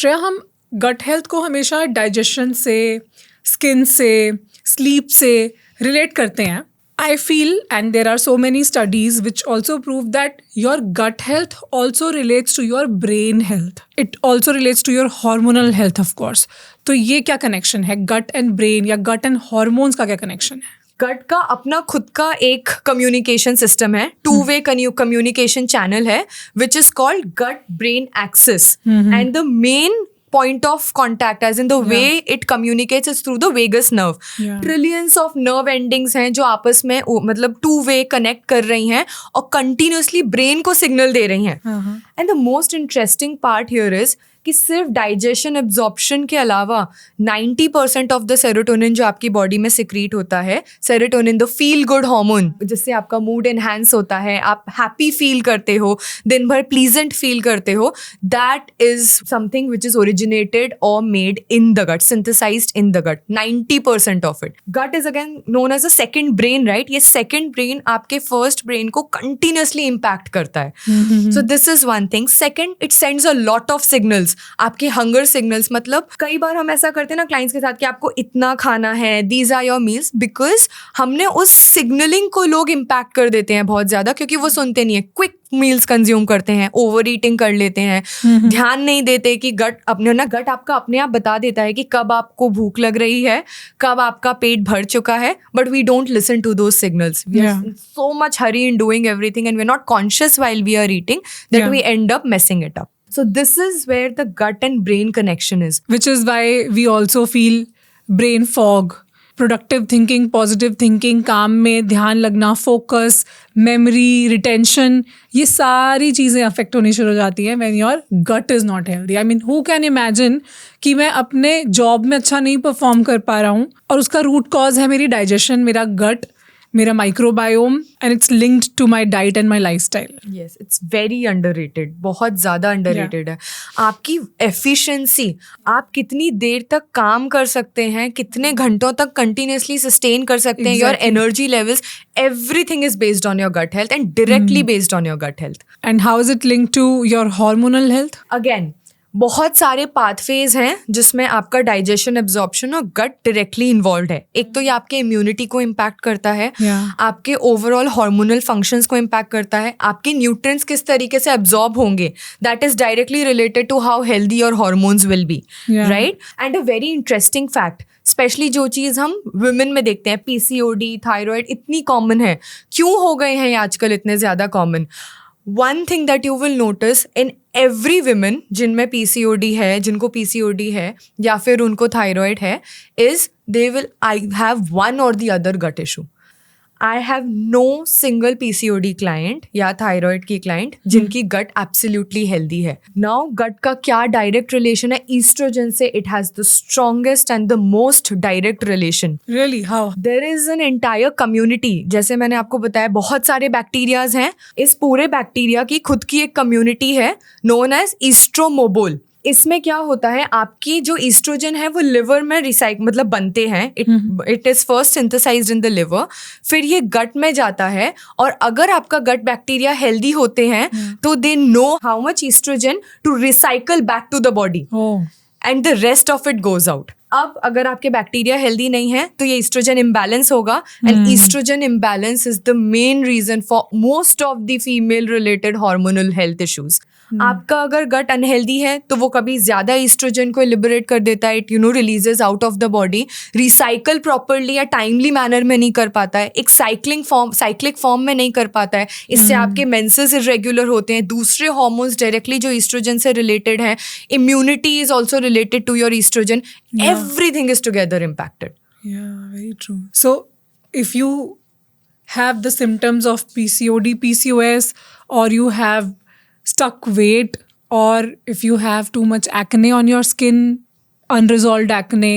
श्रेया, हम gut health को हमेशा डाइजेशन से, स्किन से, स्लीप से रिलेट करते हैं. I feel, and there are so many studies which also prove that your gut health also relates to your brain health. It also relates to your hormonal health, of course. तो ये क्या connection है gut and brain या gut and hormones का क्या connection है? गट का अपना खुद का एक कम्युनिकेशन सिस्टम है, टू वे कम्युनिकेशन चैनल है, which is called gut brain axis, and the main point of contact, as in the way it communicates, is through the vagus nerve. Trillions of nerve endings हैं जो आपस में मतलब two way connect कर रही हैं और कंटिन्यूसली ब्रेन को सिग्नल दे रही हैं. And the most interesting part here is कि सिर्फ डाइजेशन एब्जॉर्प्शन के अलावा 90% ऑफ द सेरोटोनिन जो आपकी बॉडी में सिक्रीट होता है, serotonin the feel good hormone, जिससे आपका मूड एनहांस होता है, आप हैप्पी फील करते हो, दिन भर प्लीजेंट फील करते हो, that is something which is originated और made in the gut, synthesized in the gut. 90% of it. Gut is again known as a second brain, right? ये सेकेंड ब्रेन आपके first brain को continuously impact करता है. So this is one thing. Second, it sends a lot of signals, आपके hunger signals. मतलब कई बार हम ऐसा करते हैं ना क्लाइंट्स के साथ कि आपको इतना खाना है, these are your meals, because हमने उस सिग्नलिंग को लोग इम्पैक्ट कर देते हैं बहुत ज्यादा, क्योंकि वो सुनते नहीं है. क्विक मील्स कंज्यूम करते हैं, ओवर ईटिंग कर लेते हैं, ध्यान नहीं देते कि गट आपका अपने आप बता देता है कि कब आपको भूख लग रही है, कब आपका पेट भर चुका है, but we don't listen to those signals. We are so much hurry in doing everything and we are not conscious while we are eating that we end up messing it up. So this is where the gut and brain connection is. Which is why we also feel brain fog, productive thinking, positive thinking, काम में ध्यान लगना, focus, memory, retention, ये सारी चीज़ें affect होनी शुरू हो जाती हैं when your gut is not healthy. I mean, who can imagine कि मैं अपने job में अच्छा नहीं perform कर पा रहा हूँ और उसका root cause है मेरी digestion, मेरा gut, मेरा microbiome, and it's linked to my diet and my lifestyle. Yes, it's very underrated, बहुत ज़्यादा अंडररेटेड है. आपकी एफिशिएंसी, आप कितनी देर तक काम कर सकते हैं, कितने घंटों तक कंटिन्यूसली सस्टेन कर सकते हैं, your energy levels, everything is based on your gut health and directly based on your gut health. And how is it linked to your hormonal health? Again, बहुत सारे पाथवेज हैं जिसमें आपका डाइजेशन, एब्जॉर्प्शन और गट directly involve है. एक तो ये आपके इम्यूनिटी को इम्पैक्ट करता है, आपके ओवरऑल हार्मोनल फंक्शंस को इम्पैक्ट करता है, आपके न्यूट्रिएंट्स किस तरीके से एब्जॉर्ब होंगे, that is directly related to how healthy your hormones will be, right? And a very interesting fact, specially जो चीज़ हम वुमेन में देखते हैं, पीसीओडी, थायराइड इतनी कॉमन है. क्यों हो गए हैं आजकल इतने ज़्यादा common? One thing that you will notice in every women जिनमें PCOD है, जिनको PCOD है या फिर उनको थायराइड है, is they will have one or the other gut issue. I have no single PCOD client या थायराइड की क्लाइंट जिनकी गट एब्सोल्युटली हेल्दी है. नाउ गट का क्या डायरेक्ट रिलेशन है ईस्ट्रोजन से? It has the strongest and the most direct relation. Really? How? There is an entire community. जैसे मैंने आपको बताया, बहुत सारे बैक्टीरियाज हैं. इस पूरे बैक्टीरिया की खुद की एक कम्युनिटी है नोन एज ईस्ट्रोमोबोल. इसमें क्या होता है, आपकी जो ईस्ट्रोजन है वो लिवर में मतलब बनते हैं. It is first synthesised in the liver, फिर ये गट में जाता है, और अगर आपका गट बैक्टीरिया हेल्दी होते हैं तो they know how much oestrogen to recycle back to the body and the rest of it goes out. अब अगर आपके बैक्टीरिया हेल्दी नहीं है तो ये ईस्ट्रोजन इम्बैलेंस होगा, and oestrogen imbalance is the main reason for most of the female related hormonal health issues. आपका अगर गट अनहेल्दी है तो वो कभी ज्यादा ईस्ट्रोजन को लिबरेट कर देता है, it releases out of the body, recycle properly या टाइमली मैनर में नहीं कर पाता है, एक साइक्लिक फॉर्म में नहीं कर पाता है. इससे आपके मेंसेस इरेगुलर होते हैं, दूसरे हार्मोन्स डायरेक्टली जो ईस्ट्रोजन से रिलेटेड हैं, immunity is also related to your oestrogen, everything is together impacted. Yeah, very true. So if you have the symptoms of PCOD, PCOS, or you have stuck weight, or if you have too much acne on your skin, unresolved acne,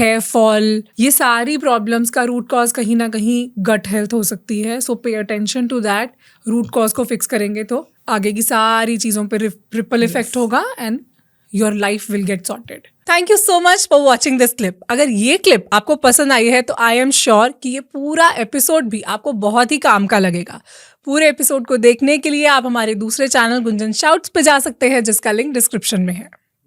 hair fall, ये सारी problems का root cause कहीं ना कहीं gut health हो सकती है. So pay attention to that. root cause को fix करेंगे तो आगे की सारी चीज़ों पे ripple effect होगा and your life will get sorted. Thank you so much for watching this clip. अगर ये क्लिप आपको पसंद आई है तो I am sure कि ये पूरा एपिसोड भी आपको बहुत ही काम का लगेगा. पूरे एपिसोड को देखने के लिए आप हमारे दूसरे चैनल गुंजन शाउट्स पे जा सकते हैं, जिसका लिंक डिस्क्रिप्शन में है.